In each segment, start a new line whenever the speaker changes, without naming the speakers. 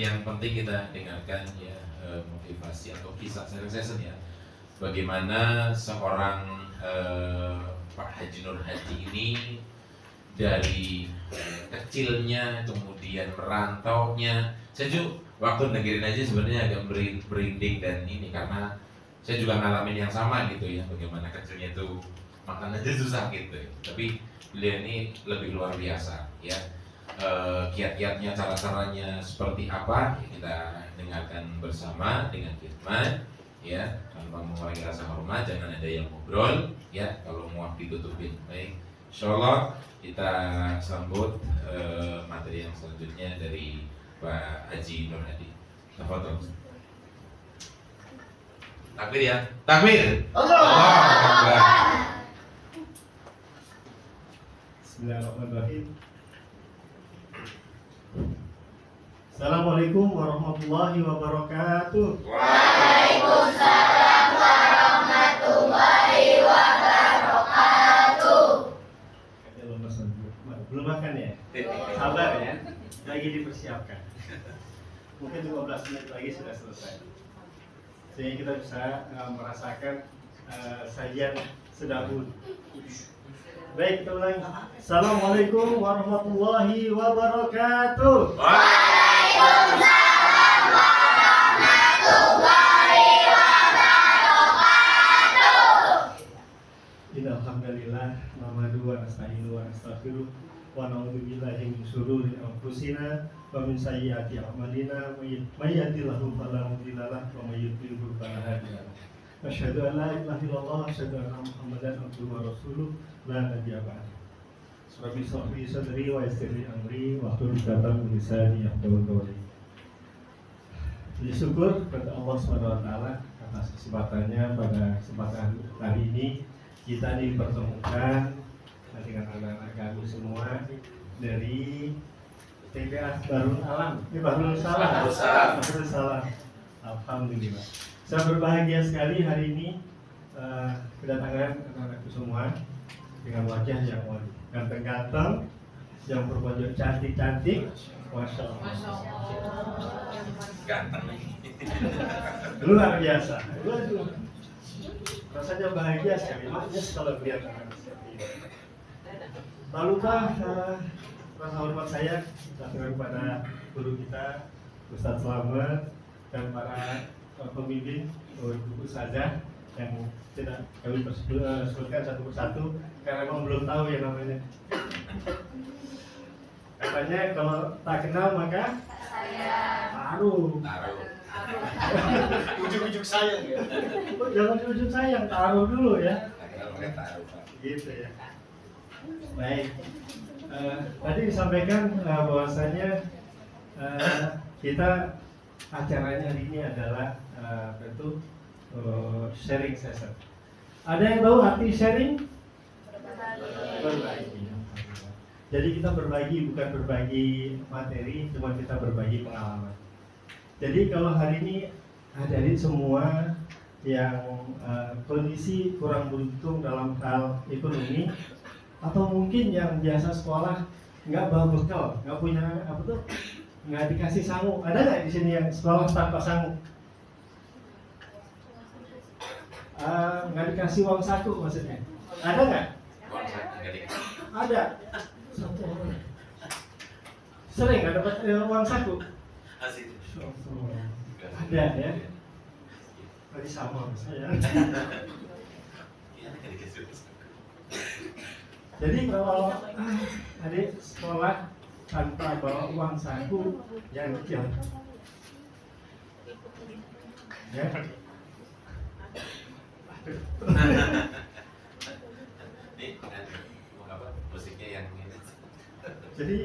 yang penting kita dengarkan ya, motivasi atau kisah sharing session ya. Bagaimana seorang Pak Haji Nur Hadi ini dari kecilnya kemudian merantaunya. Saya juga waktu negeri aja sebenarnya agak berinding dan ini karena saya juga ngalamin yang sama gitu ya, bagaimana kecilnya itu makan aja susah gitu ya. Tapi beliau ini lebih luar biasa ya. Kiat-kiatnya, cara-caranya seperti apa ya, kita dengarkan bersama dengan khidmat ya, tanpa mengurangi rasa hormat. Jangan ada yang ngobrol ya, kalau mau ditutupin. Baik, insyaallah kita sambut materi yang selanjutnya dari Pak Haji Nur Hadi. Tafadhol. Takbir ya, takbir. Allahu Akbar.
Bismillahirrahmanirrahim. Assalamualaikum warahmatullahi wabarakatuh.
Waalaikumsalam warahmatullahi wabarakatuh.
Belum makan ya? Sabar ya, lagi dipersiapkan. Mungkin 15 menit lagi sudah selesai, sehingga kita bisa merasakan sajian sedahulu. Baik, kita ulangi. Assalamualaikum warahmatullahi wabarakatuh.
Waalaikumsalam warahmatullahi wabarakatuh.
Innalhamdalillah nahmaduhu wa nasta'inuhu wa nastaghfiruh wa na'udzu billahi min syururi anfusina wa min sayyiati a'malina may yahdihillahu fala mudilla lahu wa may yudlil fala hadiya lahu. Asyhadu an la ilaha illallah wa asyhadu anna Muhammadan abduhu wa rasuluh la nabiyya ba'dahu. Rabbi shrah li sadri wa yassir li amri wa hlul 'uqdatam min lisani yafqahu qawli. Puji syukur kepada Allah Subhanahu wa taala atas kesempatannya pada kesempatan hari ini kita dipertemukan dengan anak-anak kami semua dari TPA Bahrul Alam. Ini Bahrul Salam. Bahrul Salam. Alhamdulillah. Saya berbahagia sekali hari ini kedatangan anak-anakku semua dengan wajah yang ganteng-ganteng, yang berbaju cantik-cantik. Masya Allah.
Ganteng nih.
Luar biasa. Waduh. Rasanya bahagia sekali. Makanya kalau melihat anak seperti ini. Tak lupa rasa hormat saya kepada guru kita Ustadz Slamet dan para pembimbing buku saja yang tidak kami sebutkan satu persatu karena memang belum tahu ya namanya. Katanya kalau tak kenal maka taruh. Ujuk-ujuk sayang ya. Jangan ujuk sayang, taruh dulu ya. Gitu ya. Baik. Tadi disampaikan bahwasanya kita acaranya hari ini adalah tentu sharing session. Ada yang tahu arti sharing? Berbagi. Jadi kita berbagi bukan berbagi materi, cuma kita berbagi pengalaman. Jadi kalau hari ini hadirin semua yang kondisi kurang beruntung dalam hal ekonomi atau mungkin yang biasa sekolah nggak bawa bekal, nggak punya apa tuh, nggak dikasih sangu. Ada nggak di sini yang sekolah tanpa sangu? Nggak dikasih uang saku maksudnya? Ada nggak? Ada. Satu orang. Sering nggak dapat uang saku? Ada ya. Tadi sama saya. Jadi kalau adik sekolah tanpa bawa uang saku yang kecil, ya.
Ini apa musiknya yang ini.
Jadi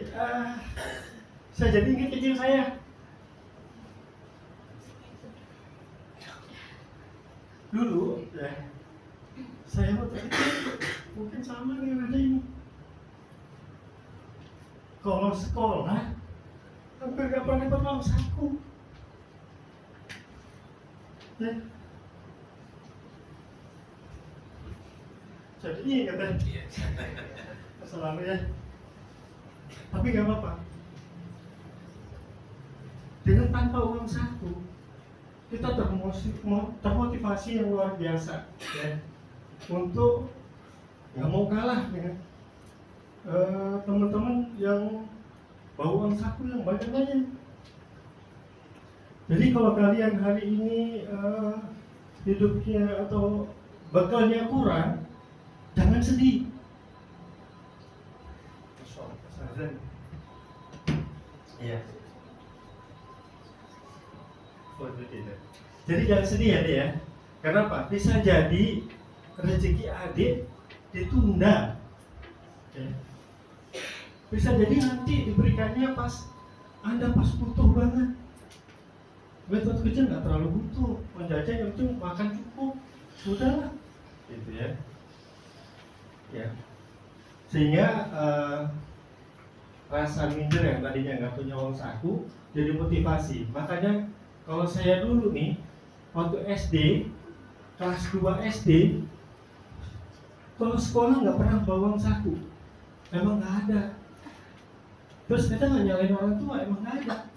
saya jadi ingat kecil saya. Dulu ya, saya waktu kecil mungkin sama dengan ada ini. Kalau sekolah hampir gak pernah dapat uang saku. Ya. Jadi ingat ya. Selalu ya. Tapi gak apa-apa. dengan tanpa uang saku kita termotivasi yang luar biasa ya, untuk nggak mau kalah dengan teman-teman yang bawa uang saku yang banyak-banyak. Jadi kalau kalian hari ini hidupnya atau bekalnya kurang, jangan sedih. Iya. Jadi jangan sedih ya dia. Kenapa? Bisa jadi rezeki adik ditunda. Ya. Bisa jadi nanti diberikannya pas Anda pas butuh banget. Waktu kecil nggak terlalu butuh, menjajah yang penting makan cukup, sudahlah, gitu ya. Ya. Sehingga rasa minder yang tadinya nggak punya uang saku jadi motivasi. Makanya kalau saya dulu nih waktu SD kelas 2 SD, kalau sekolah nggak pernah bawa uang saku, emang nggak ada. Terus kita nggak nyalain orang tua, emang nggak ada.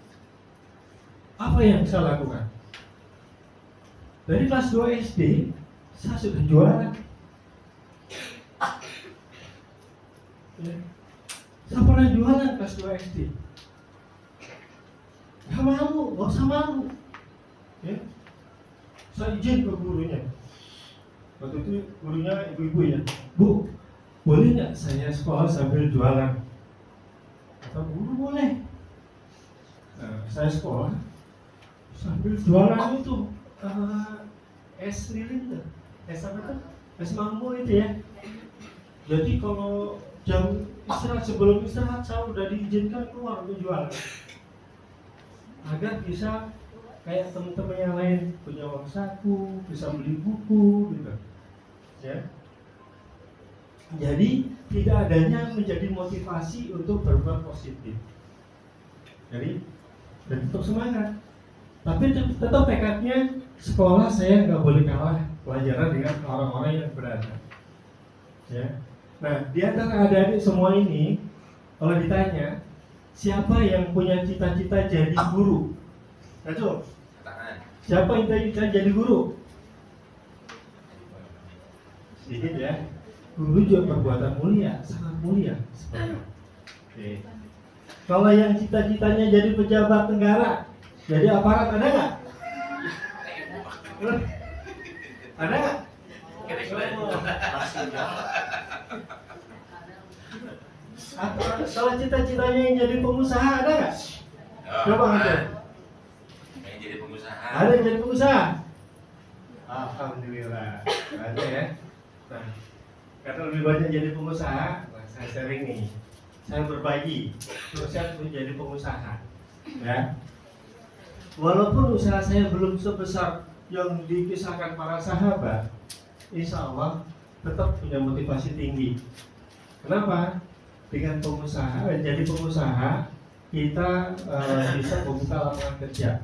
Apa yang saya lakukan? Dari kelas 2 SD saya sudah jualan. Ya. Saya pernah jualan kelas 2 SD. Gak malu, gak usah malu. Ya. Saya izin ke gurunya. Waktu itu gurunya ibu-ibu ya. Bu, boleh nggak saya sekolah sambil jualan? Kata guru boleh. Nah, saya sekolah sambil jualan itu es lilin tuh. Es apa tuh? Es mango itu ya. Jadi kalau jam istirahat, sebelum istirahat saya udah diizinkan keluar untuk jualan agar bisa kayak teman-teman yang lain punya uang saku, bisa beli buku gitu ya. Jadi tidak adanya menjadi motivasi untuk berbuat positif. Jadi tetap semangat, tapi tetap tekadnya sekolah saya nggak boleh kalah pelajaran dengan orang-orang yang berada ya. Nah, di antara adik-adik semua ini, kalau ditanya, siapa yang punya cita-cita jadi guru? Ayo, siapa yang cita-cita jadi guru? Sedikit ya. Guru juga perbuatan mulia, sangat mulia. Oke. Kalau yang cita-citanya jadi pejabat negara, jadi aparat, ada nggak? Ada nggak? Kalau cita-citanya yang jadi pengusaha ada nggak? Coba aja.
Yang jadi pengusaha.
Ada yang jadi pengusaha. Alhamdulillah. Ada ya. Nah, karena lebih banyak jadi pengusaha, nah saya sering nih. Saya berbagi. Terus saya menjadi pengusaha. Ya. Walaupun usaha saya belum sebesar yang dikisahkan para sahabat, insya Allah tetap punya motivasi tinggi. Kenapa? Dengan pengusaha, jadi pengusaha kita bisa membuka lapangan kerja.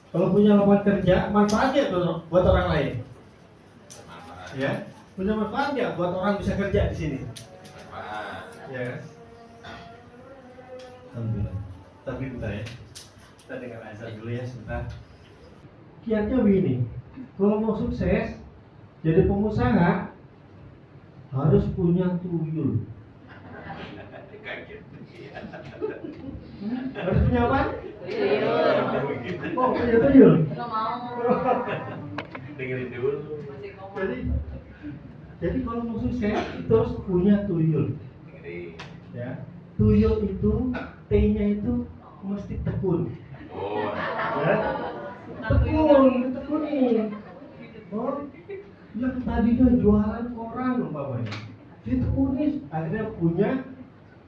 Kalau punya lapangan kerja, manfaatnya buat orang lain. Ya, punya manfaat nggak buat orang bisa kerja di sini? Ya. Alhamdulillah. Tapi bentar ya. Kita dengar azan dulu ya sebentar. Kiatnya begini, kalau mau sukses jadi pengusaha harus punya tuyul. Harus punya apa? Tuyul. Oh, punya tuyul.
Nggak mau.
Dengerin dulu.
Jadi kalau mau sukses itu harus punya tuyul. Ya, tuyul itu T-nya itu mesti tekun.
Oh.
Ya, tekunin. Oh, yang tadinya jualan koran umpamanya, ditekunin akhirnya punya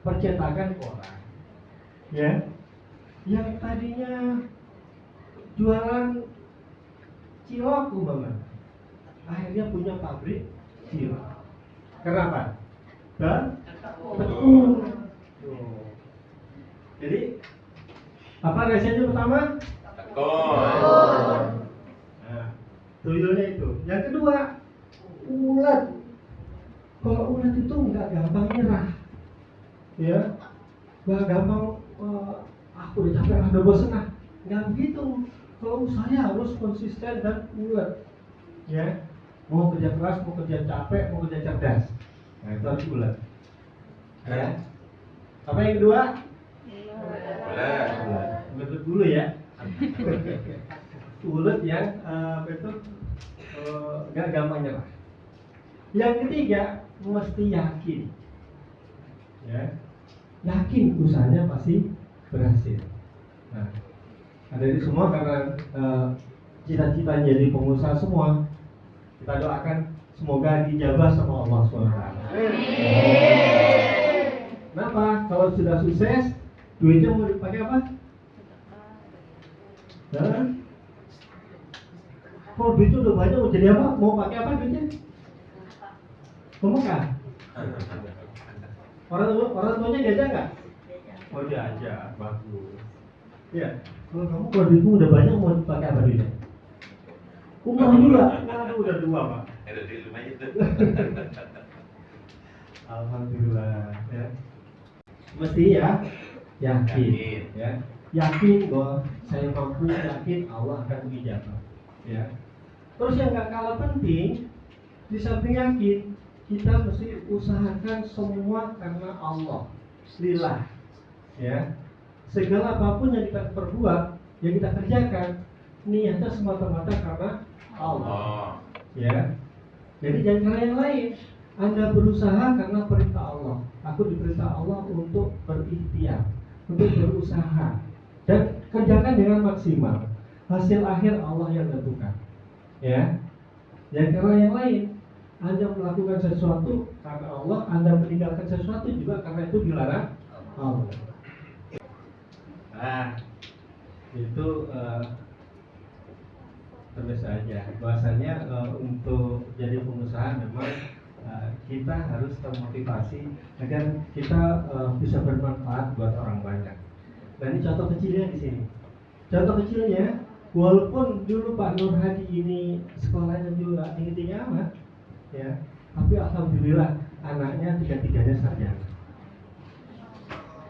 percetakan koran. Ya, yang tadinya jualan cilok umpamanya, akhirnya punya pabrik cilok. Kenapa? Dan tekun. Jadi apa rahasianya pertama?
Tekun.
Nah, tuyulnya itu. Yang kedua, ulet. Kalau ulet itu nggak gampang nyerah, ya, nggak gampang. Aku udah capek, udah bosan, Nggak begitu. Kalau saya harus konsisten dan ulet, ya. Mau kerja keras, mau kerja capek, mau kerja cerdas. Nah itu harus ulet. Ya. Apa yang kedua? Ulet dulu ya. Ulet yang nggak gampang nyerah. Yang ketiga mesti yakin, ya, yakin usahanya pasti berhasil. Nah, ada di semua karena cita-cita jadi pengusaha semua, kita doakan semoga dijabah sama Allah SWT. Kenapa? Kalau sudah sukses, duitnya mau dipakai apa? Kalau duitnya udah banyak mau jadi apa? Mau pakai apa duitnya? Mekah. Orang tuanya diajak nggak? Oh diajak, bagus. Ya, kalau duitmu udah banyak mau pakai apa duitnya? Umrah juga. Waduh, udah dua pak.
Ada di rumah itu.
Alhamdulillah. Ya. Mesti ya yakin. Ya. Yakin bahwa saya mampu, yakin Allah akan mengijabah. Ya. Terus yang nggak kalah penting, di samping yakin, kita mesti usahakan semua karena Allah, lillah, ya. Segala apapun yang kita perbuat, yang kita kerjakan, niatnya semata-mata karena Allah, ya. Jadi jangan karena yang lain. Anda berusaha karena perintah Allah. Aku diperintah Allah untuk berikhtiar, untuk berusaha, dan kerjakan dengan maksimal. Hasil akhir Allah yang tentukan, ya. Jangan karena yang lain. Anda melakukan sesuatu karena Allah, Anda meninggalkan sesuatu juga karena itu dilarang Allah. Nah, itu terus aja. Bahasanya untuk jadi pengusaha memang kita harus termotivasi agar kita bisa bermanfaat buat orang banyak. Nah ini contoh kecilnya di sini. Contoh kecilnya, walaupun dulu Pak Nur Hadi ini sekolahnya juga tinggi-tinggi amat, ya, tapi alhamdulillah anaknya tiga-tiganya sarjana,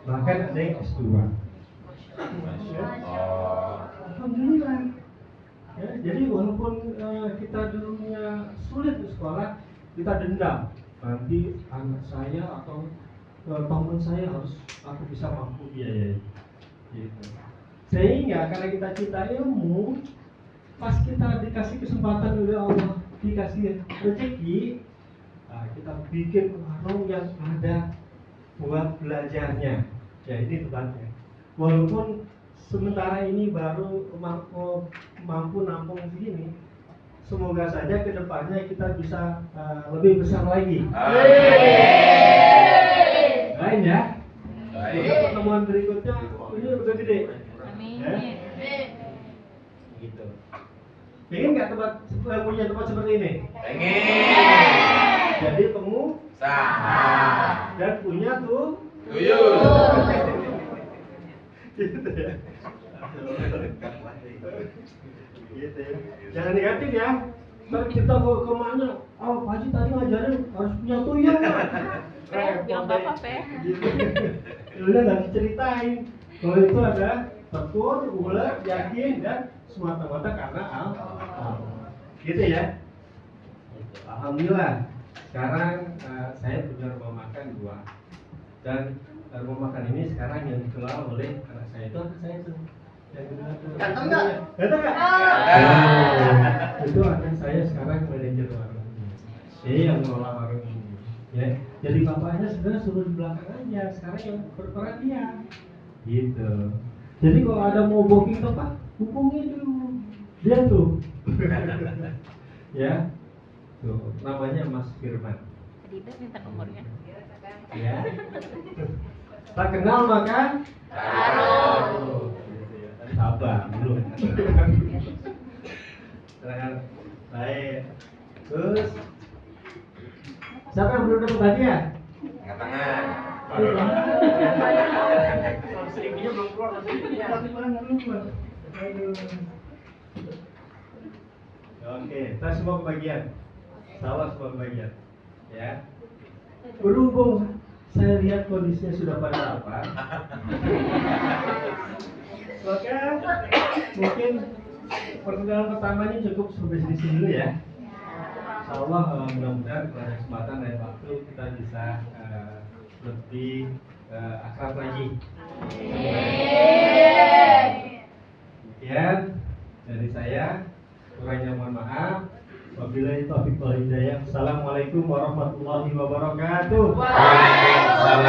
bahkan ada yang S2. Alhamdulillah. Ya, jadi walaupun kita dulunya sulit di sekolah, kita dendam nanti anak saya atau teman saya harus aku bisa mampu biayai, gitu. Sehingga karena kita cinta ilmu, pas kita dikasih kesempatan oleh Allah, dikasih rezeki, kita bikin warung yang ada buat belajarnya. Ya ini tempatnya. Walaupun sementara ini baru mampu nampung segini, semoga saja kedepannya kita bisa lebih besar lagi. Lain ya. Semoga pertemuan berikutnya ini udah gede. Ya? Gitu. Pengen nggak punya tempat seperti ini?
Pengen.
Jadi pengusaha dan punya
tuyul.
Gitu ya. Gitu ya. Jangan negatif ya. Ntar kita kemana? Oh, Pak Haji tadi ngajarin harus punya tuyul.
Jangan apa-apa, Pe.
Gitu. Udah nggak diceritain. Kalau itu ada tekun, ulet, yakin, dan semata-mata karena Allah. Gitu ya. Alhamdulillah. Sekarang saya punya rumah makan 2. Dan rumah makan ini sekarang yang dikelola oleh anak saya itu yang ganteng nggak? Ganteng nggak? Itu anak saya sekarang manajer warung ini. Dia yang mengelola warung ini. Ya, jadi bapaknya sebenarnya suruh di belakang aja. Sekarang yang berperan dia. Gitu. Jadi kalau ada mau booking tempat, hubungi dulu. Dia tuh. Ya. Tuh, namanya Mas Firman.
Tidak minta nomornya.
Ya. Tak kenal maka
taruh.
Sabar belum. Silakan. Baik. Terus siapa yang belum dapat hadiah?
Angkat tangan.
Seribunya belum keluar masih. Oke, kita semua kebagian. Salah semua kebagian. Ya. Berhubung saya lihat kondisinya sudah pada lapar. Maka mungkin perkenalan pertamanya cukup sampai sini dulu ya. Insyaallah mudah-mudahan pada kesempatan dan waktu kita bisa lebih akrab lagi. Demikian dari saya, kurangnya mohon maaf. Wabillahi taufiq wal hidayah. Assalamualaikum warahmatullahi wabarakatuh.
Waalaikumsalam.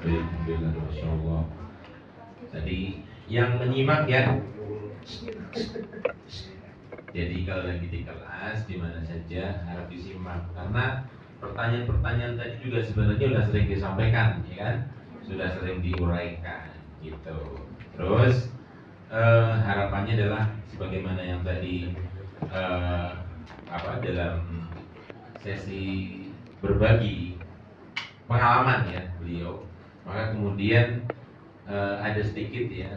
Alhamdulillah, Masya Allah. Tadi yang menyimak ya. Jadi kalau lagi di kelas di mana saja harap disimak karena pertanyaan-pertanyaan tadi juga sebenarnya sudah sering disampaikan, ya kan? Sudah sering diuraikan, gitu. Terus harapannya adalah sebagaimana yang tadi dalam sesi berbagi pengalaman ya beliau, maka kemudian ada sedikit ya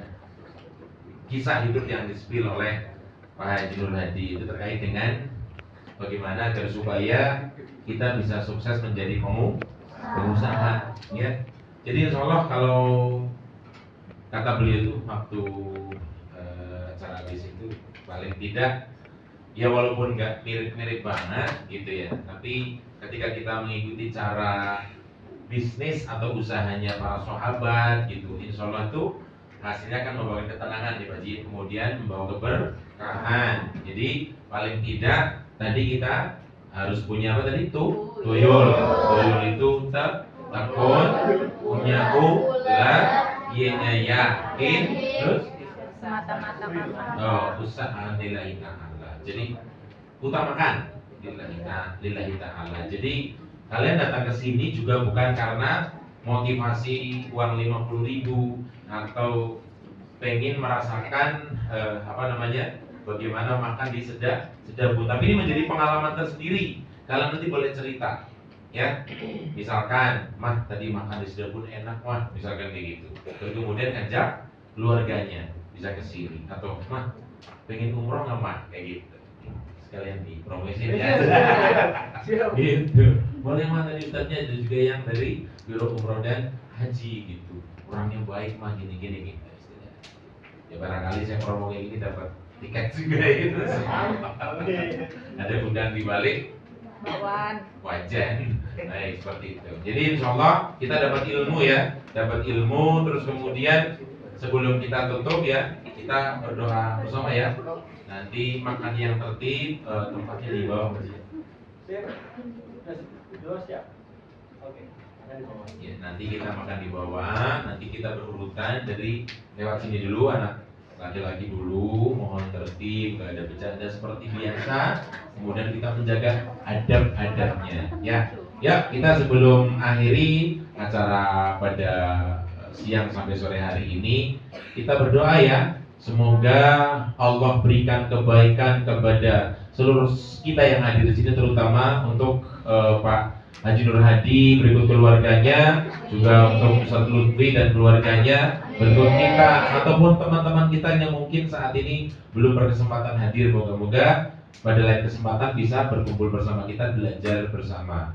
kisah hidup yang di-spill oleh Pak Haji Nur Hadi itu terkait dengan bagaimana agar supaya kita bisa sukses menjadi pengusaha ya. Jadi insya Allah kalau kata beliau itu waktu acara habis itu paling tidak ya walaupun nggak mirip-mirip banget gitu ya, tapi ketika kita mengikuti cara bisnis atau usahanya para sahabat gitu, insya Allah itu hasilnya akan membawa ketenangan ya Pak Ji, kemudian membawa keberkahan. Jadi paling tidak tadi kita harus punya apa tadi itu tuyul itu tekun, punya yenya yakin, terus usaha lillahi ta'ala. Jadi utamakan lillahi ta'ala. Jadi kalian datang ke sini juga bukan karena motivasi uang 50.000 atau pengen merasakan bagaimana makan di Sedabu. Tapi ini menjadi pengalaman tersendiri. Kalian nanti boleh cerita ya, misalkan mah tadi makan di Sedabu enak mah, misalkan kayak gitu. Terus kemudian ajak keluarganya bisa ke sini, atau mah pengen umroh nggak mah kayak gitu, sekalian dipromosin ya. Gitu boleh mah, tadi ustadznya ada juga yang dari Biro Umroh dan Haji gitu, orangnya baik mah gini gitu. Ya barangkali saya promo kayak gini dapat tiket juga gitu. Ada undang di balik wajan, baik seperti itu. Jadi insya Allah kita dapat ilmu ya, terus kemudian sebelum kita tutup ya, kita berdoa bersama ya. Nanti makan yang tertib, tempatnya di bawah masjid. Ya, nanti kita makan di bawah, nanti kita berurutan dari lewat sini dulu, anak laki-laki dulu, mohon tertib, gak ada bercanda seperti biasa. Kemudian kita menjaga adab-adabnya. Ya, kita sebelum akhiri acara pada siang sampai sore hari ini, kita berdoa ya, semoga Allah berikan kebaikan kepada seluruh kita yang hadir di sini, terutama untuk Pak Haji Nur Hadi, berikut keluarganya, juga untuk Ustaz Lutfi dan keluarganya, berikut kita ataupun teman-teman kita yang mungkin saat ini belum berkesempatan hadir. Moga-moga pada lain kesempatan bisa berkumpul bersama kita, belajar bersama.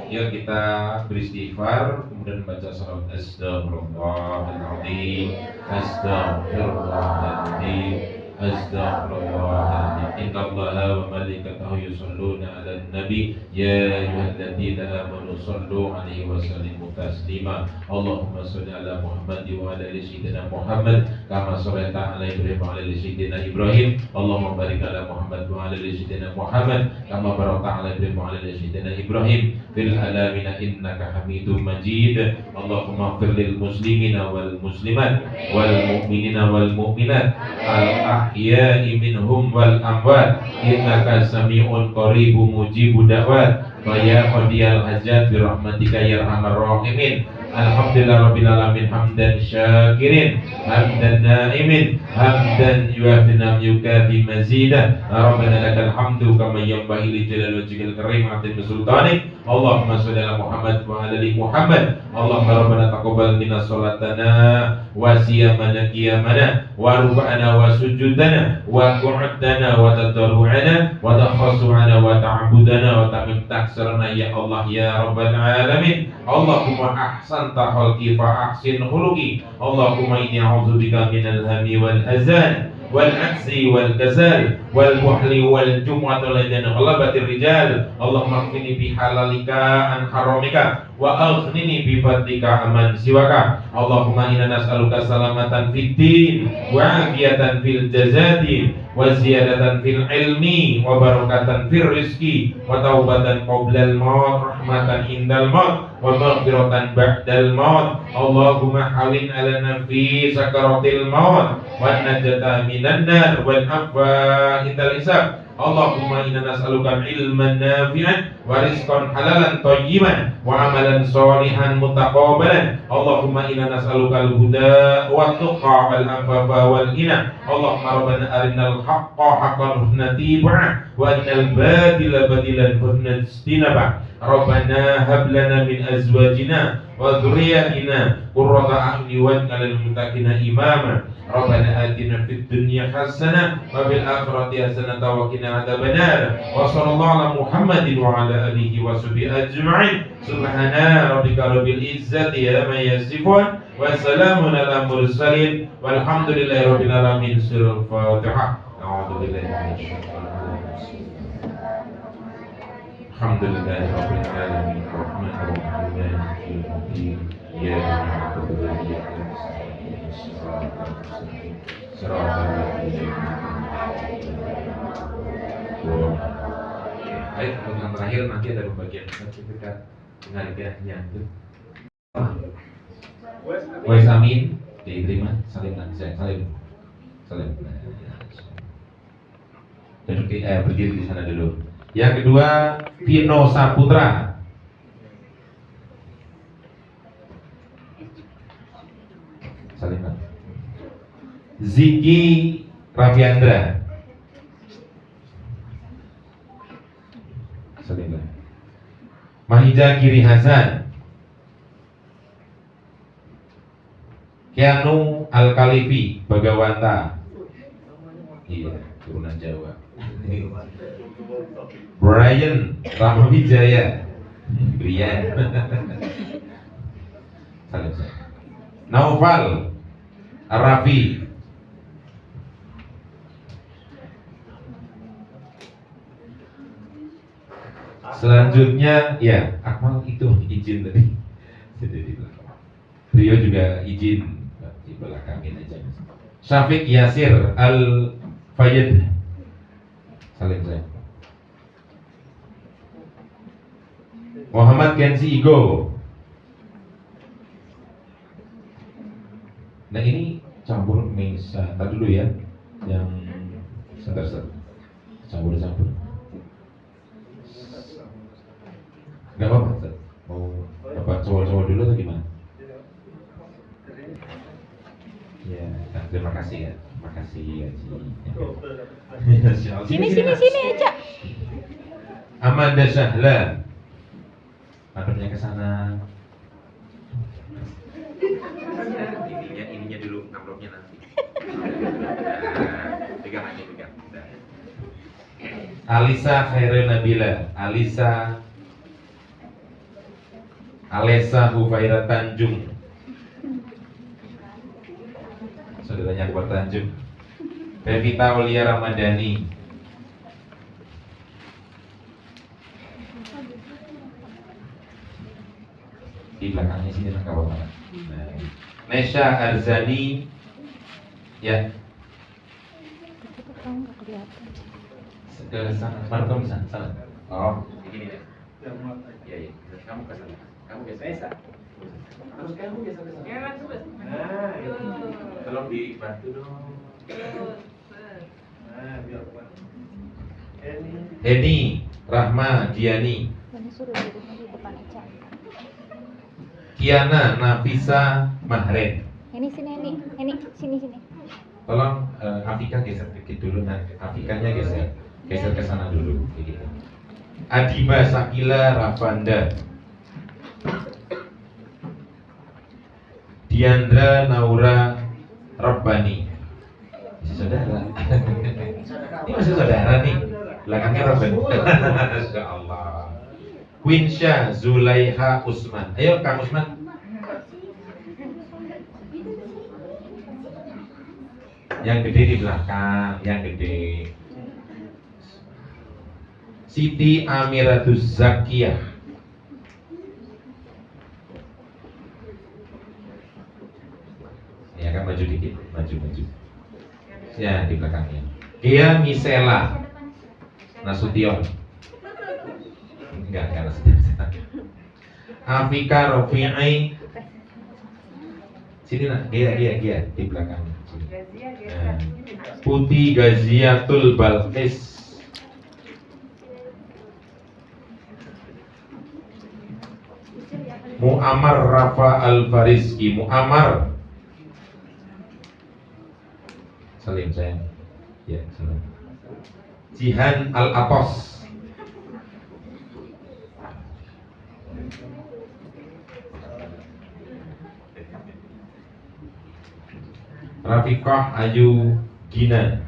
Yuk kita beristighfar, kemudian baca salawat Astaghfirullahaladzim, Astaghfirullahaladzim, Astaghfirullahaladzim. Innallaha wa malaikatahu yusholluna 'alan nabi ya ayyuhalladzina amanu shallu 'alaihi wa sallimu taslima. Allahumma shalli 'ala Muhammad wa 'ala ali sayyidina Muhammad kama shallaita 'ala Ibrahim wa 'ala ali sayyidina Ibrahim. Allahumma barik 'ala Muhammad wa 'ala ali sayyidina Muhammad kama barakta 'ala Ibrahim wa 'ala ali sayyidina Ibrahim fil alamin innaka Hamidum Majid. Allahumma ighfir lil muslimina wal muslimat wal mu'minina wal mu'minat al ahya'i minhum wal amwat innaka sami'un qaribun mujibud da'wat wa ya qadiyal hajat bi rahmatika ya arhamar rahimin. Alhamdulillah rabbil alamin, hamdan syakirin, hamdan naimin, hamdan yuafina yukafi mazidah. Rabbana lakal hamdu kama yanbaghi li jalali wajhikal karim wa 'azimi sultanik. Allahumma shalli ala Muhammad wa ala ali Muhammad. Allahumma rabbana taqabbal minna salatana wa siyamana qiyamana wa ruk'ana wa sujudana wa qu'udana wa tadarru'ana wa takhassu'ana wa ta'budana wa tamim taksirana ya Allah ya rabbal alamin. Allahumma ahsan
ahsanta khalqi fa ahsin khuluqi. Allahumma inni a'udzubika minal hammi wal hazan wal ajzi wal kasal wal buhli wal jum'ati wal ghalabatir rijal. Allahumma qini bi halalika an haramika wa aghnini bi fadlika amman siwaka. Allahumma inna nas'aluka salamatan fid din wa afiyatan fil jazati wa ziyadatan fil ilmi wa barakatan fil rizqi wa taubatan qoblal maut rahmatan indal maut wa maghfiratan ba'dal maut. Allahumma halin alana fi sakaratil maut wa najata minan nar wal afwa indal hisab. Allahumma inna nas'aluka ilman nafi'an wa rizqan halalan thayyiban wa amalan sholihan mutaqabbalan. Allahumma inna nas'aluka al-huda wa tuqa wal afafa wal ghina. Allahumma rabbana arinal haqqa haqqan warzuqna wa arinal batila batilan warzuqna ijtinaba. Rabbana hab lana min azwajina wa dhurriyyatina qurrata a'yunin waj'alna lil muttaqina imama. Rabbana atina fid dunya hasanah wa fil akhirati hasanah wa qina adzabannar. Wa sallallahu ala Muhammadin wa ala alihi wa sahbihi ajma'in. Subhana rabbika rabbil izzati amma yasifun wa salamun ala mursalin walhamdulillahi rabbil alamin. Surah Al-Fatihah. A'udzu billahi minasy syaithanir rajim. Alhamdulillahi rabbil alamin. Arrahmanir rahim. Maliki yaumiddin. Iyyaka na'budu wa iyyaka nasta'in. Baik, untuk yang terakhir nanti ada pembagian sertifikat penghargaannya. Wes amin diterima, salim nanti saya salim. Duduk berdiri di sana dulu. Yang kedua Vino Saputra. Salim nanti. Ziki Rafiandra. Salim. Mahija Giri Hasan. Kianu Al-Khalifi Bagawanta. Iya, turunan Jawa. Brian Rahmawijaya. Brian. Salim. Naufal Rafi. Selanjutnya ya Akmal itu izin tadi. Beliau juga izin di belakangin aja. Syafiq Yasir Al Fayyad. Salim saya. Muhammad Kenzi Igo. Nah ini campur misa. Tadi dulu ya, yang sebentar campur. Gak apa-apa. Mau apa cowok-cowok dulu atau gimana? Ya, terima kasih ya. Terima kasih ya.
Sini aja.
Amanda Syahla. Madamnya ke sana. Ininya dulu, amplopnya nanti. Pegang aja. Alisa Khairul Nabila. Alesa Hufaira Tanjung. Saudaranya Akbar Tanjung. Pevita Aulia Ramadhani. Di belakangnya sini lah kawan. Nesha Arzani. Ya. Ke sana, Markom sana. Oh, begini ya. Iya. Kamu ke sana. Kamu biasa. Harus kamu biasa. Ya, langsung. Nah, tolong dibantu dong. Nah, biar kuat. Heni Rahma Diani. Kiana Nafisa Mahren. Sini. Tolong Afika geser dikit dulu, Afikanya geser ke sana dulu, begitu. Adiba Sakila Rafanda. Diandra Naura Rabbani. Masih saudara. Ini masih saudara nih. Belakangnya Rabbani. Masya Allah. Winsha Zulaiha Usman. Ayo Kang Usman. Yang gede di belakang, yang gede. Siti Amiratus Zakiyah. Ya kan, maju dikit, maju. Ya di belakangnya. Gia Misela Nasution. Enggak Nasution. Afika Rofi'i. Sini nak, Gia di belakang. Sini. Nah. Putih Gaziatul Balqis. Muammar Rafa Al-Farizki. Muammar Salim saya. Ya, salam. Jihan Al-Atos. Rafiqah Ayu Gina.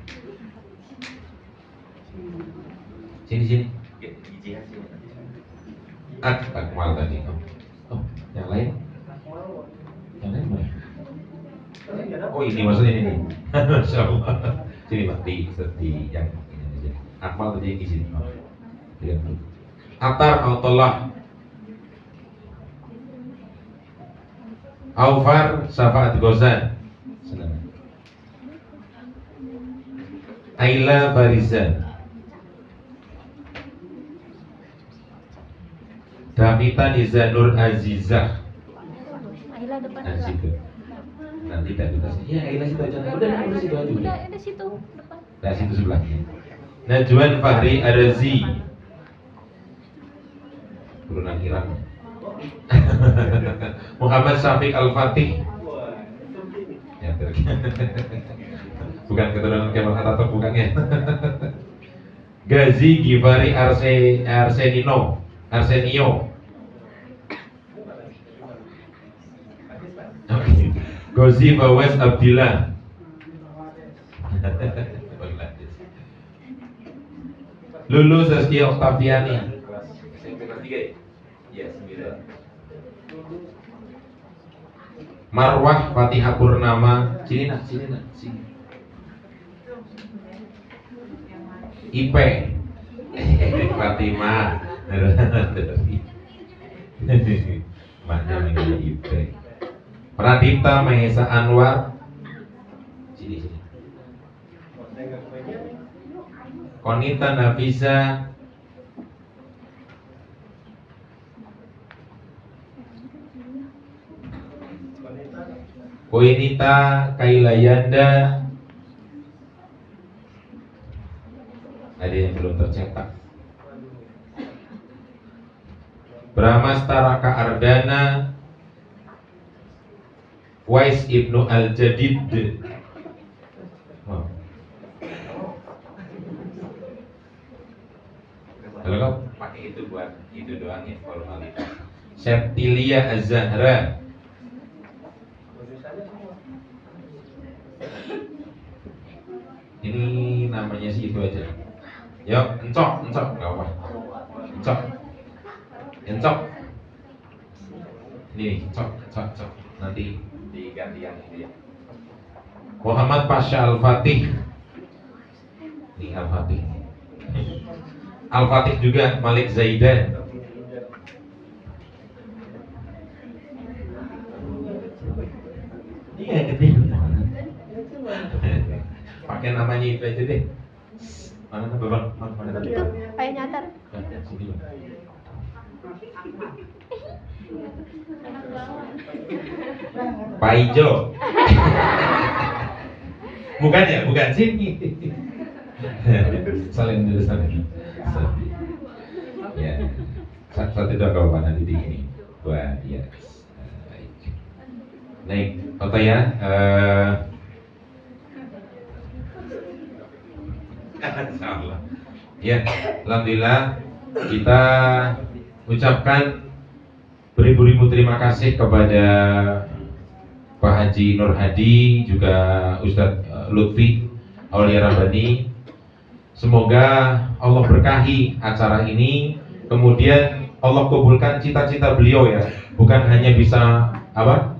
Sini. Akmal tadi. Oh, yang lain? Yang lain mana? Oh, ini maksudnya ini. Masya Allah. Sini Pak, di yang ini aja. Akmal tadi di sini. Lihat dulu. Atar Autullah. Aufar Syafaat Gozan. Senang. Aila Barizan. Davita Nizanur Azizah.
Aila depan.
Nah, situ. Nanti Davita sini. Ya, Aila situ aja. Udah situ aja.
Udah ada situ depan.
Nah, situ sebelahnya. Najwan Fahri Arazi. Turunan Iran. Muhammad Syafiq Al-Fatih. Ya, bukan keturunan Kemal Atatürk, bukannya. Gazi Givari Arsenio. Gozi Fawaz Abdillah. Lulu Saskia Oktaviani. Marwah Fatihah Purnama. Sini nak. Ipe Fatimah. Maknya namanya Ipe. Pradipta Mahesa Anwar. Sini. Konita Nafisa. Koinita Kailayanda. Ada yang belum tercetak. Brahmastara Ardana. Wais Ibnu Al-Jadid. Kalau kau pakai itu buat itu doang ya, formalitas. Septilia Az-Zahra. Ini namanya sih itu aja. Yuk, encok, nggak apa. Encok. Ini, encok. Nanti diganti yang ini ya. Muhammad Pasha Al-Fatih. Ini Al-Fatih. Al-Fatih juga Malik Zaidan. Iya, gede. Pakai namanya itu aja deh. Mana tadi?
Itu kayak nyatar.
Sini, Bang. Pak Ijo. Bukan sini. Saling dulu. Ya. Satu dong kalau Pak nanti di ini. Buat ya. Baik, foto ya. Ya, alhamdulillah kita ucapkan beribu-ribu terima kasih kepada Pak Haji Nur Hadi, juga Ustadz Lutfi Aulia Rabbani. Semoga Allah berkahi acara ini, kemudian Allah kabulkan cita-cita beliau ya, bukan hanya bisa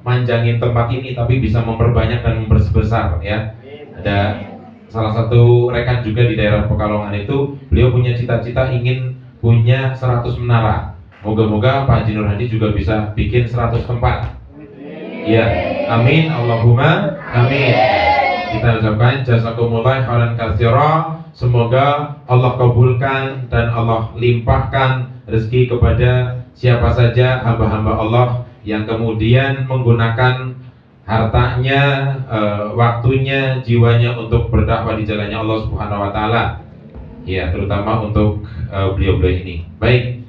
manjangin tempat ini, tapi bisa memperbanyak dan memperbesar ya. Ada salah satu rekan juga di daerah Pekalongan itu, beliau punya cita-cita ingin punya 100 menara. Moga-moga Pak Haji Nur Hadi juga bisa bikin 100 tempat. Ya, amin, Allahumma amin. Kita ucapkan jazakumullah khairan katsira. Semoga Allah kabulkan dan Allah limpahkan rezeki kepada siapa saja hamba-hamba Allah yang kemudian menggunakan hartanya, waktunya, jiwanya untuk berdakwah di jalannya Allah Subhanahu wa taala. Ya, terutama untuk beliau-beliau ini. Baik.